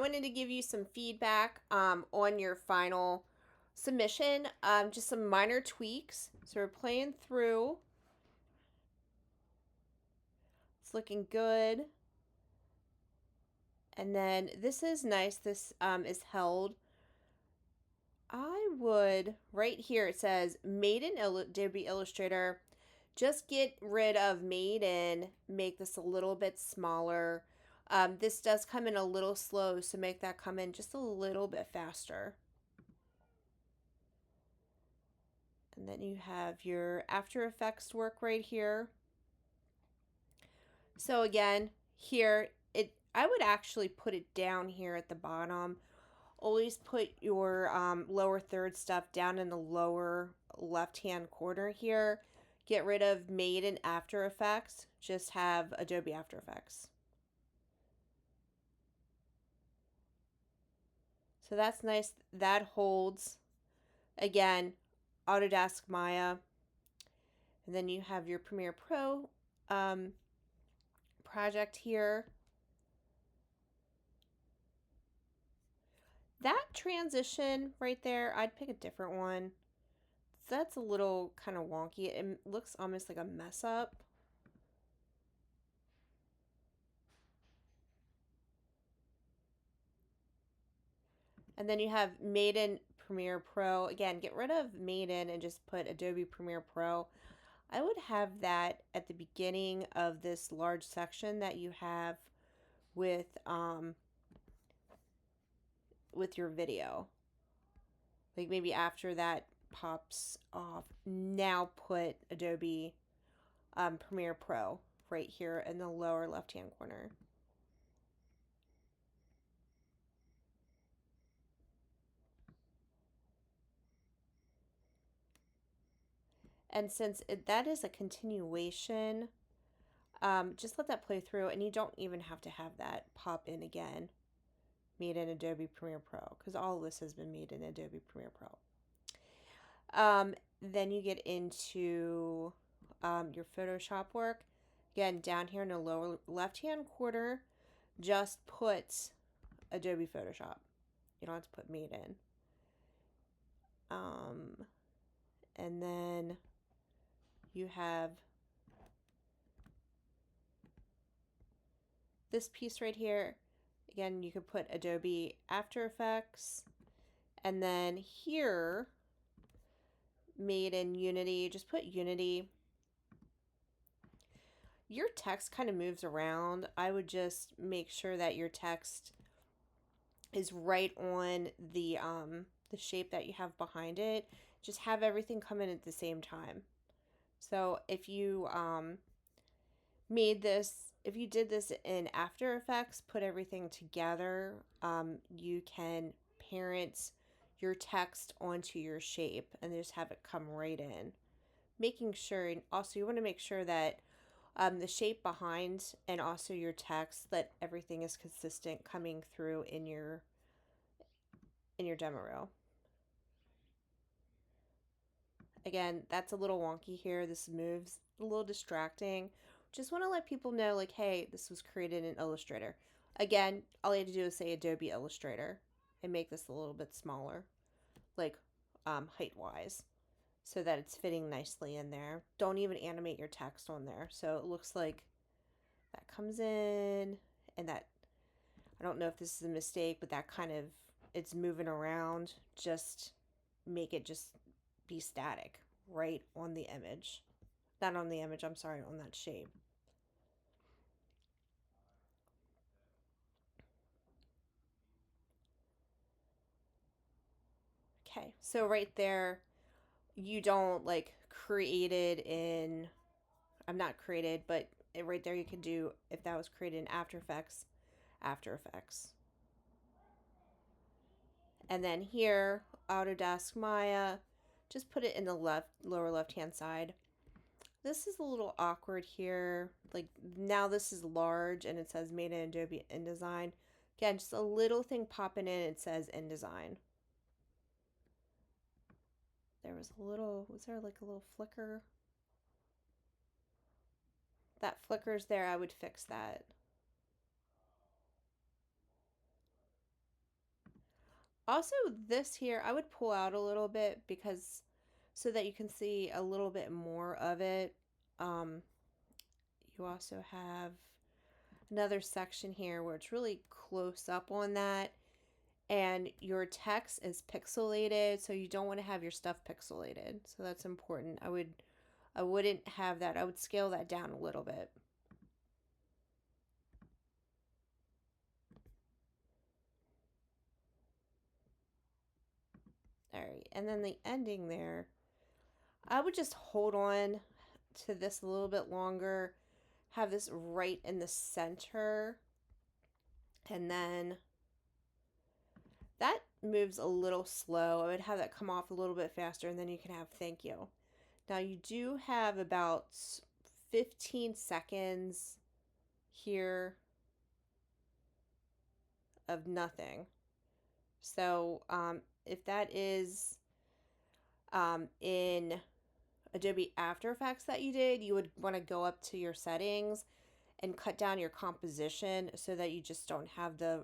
wanted to give you some feedback on your final submission. Just some minor tweaks. So we're playing through. It's looking good. And then this is nice. This is held. I would, right here it says Made in Adobe Illustrator. Just get rid of Made in, make this a little bit smaller. This does come in a little slow, so make that come in just a little bit faster. And then you have your After Effects work right here. So again, here, I would actually put it down here at the bottom. Always put your lower third stuff down in the lower left-hand corner here. Get rid of Made in After Effects. Just have Adobe After Effects. So that's nice. That holds. Again, Autodesk Maya. And then you have your Premiere Pro project here. That transition right there, I'd pick a different one. That's a little kind of wonky. It looks almost like a mess up. And then you have Made in Premiere Pro. Again, get rid of Made in and just put Adobe Premiere Pro. I would have that at the beginning of this large section that you have with your video. Like maybe after that pops off, now put Adobe Premiere Pro right here in the lower left-hand corner. And since that is a continuation, just let that play through, and you don't even have to have that pop in again. Made in Adobe Premiere Pro, because all of this has been made in Adobe Premiere Pro. Then you get into your Photoshop work. Again, down here in the lower left-hand corner, just put Adobe Photoshop. You don't have to put Made in. And then you have this piece right here. Again, you could put Adobe After Effects. And then here, Made in Unity, just put Unity. Your text kind of moves around. I would just make sure that your text is right on the shape that you have behind it. Just have everything come in at the same time. So if you if you did this in After Effects, put everything together, you can parent your text onto your shape and just have it come right in. Making sure, and also you want to make sure that the shape behind and also your text, that everything is consistent coming through in your demo reel. Again, that's a little wonky here. This moves a little distracting. Just want to let people know, like, hey, this was created in Illustrator. Again, all you have to do is say Adobe Illustrator and make this a little bit smaller, like height-wise, so that it's fitting nicely in there. Don't even animate your text on there. So it looks like that comes in, and that, I don't know if this is a mistake, but that kind of, it's moving around. Just make it just be static right on the image. Not on the image, I'm sorry, on that shape. Okay, so right there, you don't like created in, I'm not created, but right there you can do, if that was created in After Effects, After Effects. And then here, Autodesk Maya, just put it in the lower left-hand side. This is a little awkward here. Like now this is large and it says Made in Adobe InDesign. Again, just a little thing popping in, it says InDesign. There was there like a little flicker? That flicker's there, I would fix that. Also, this here, I would pull out a little bit because so that you can see a little bit more of it. Um, you also have another section here where it's really close up on that, and your text is pixelated, so you don't want to have your stuff pixelated. So that's important. I wouldn't have that. I would scale that down a little bit. All right, and then the ending there, I would just hold on to this a little bit longer, have this right in the center, and then that moves a little slow. I would have that come off a little bit faster, and then you can have thank you. Now you do have about 15 seconds here of nothing. So if that is in Adobe After Effects that you did, you would want to go up to your settings and cut down your composition so that you just don't have the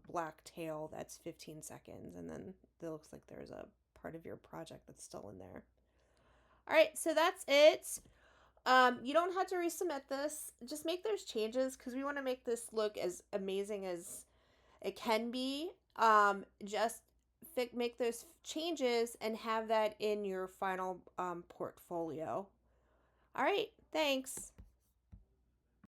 black tail that's 15 seconds, and then it looks like there's a part of your project that's still in there. All right, so that's it. You don't have to resubmit this. Just make those changes because we want to make this look as amazing as it can be. Just make those changes and have that in your final portfolio. All right, thanks.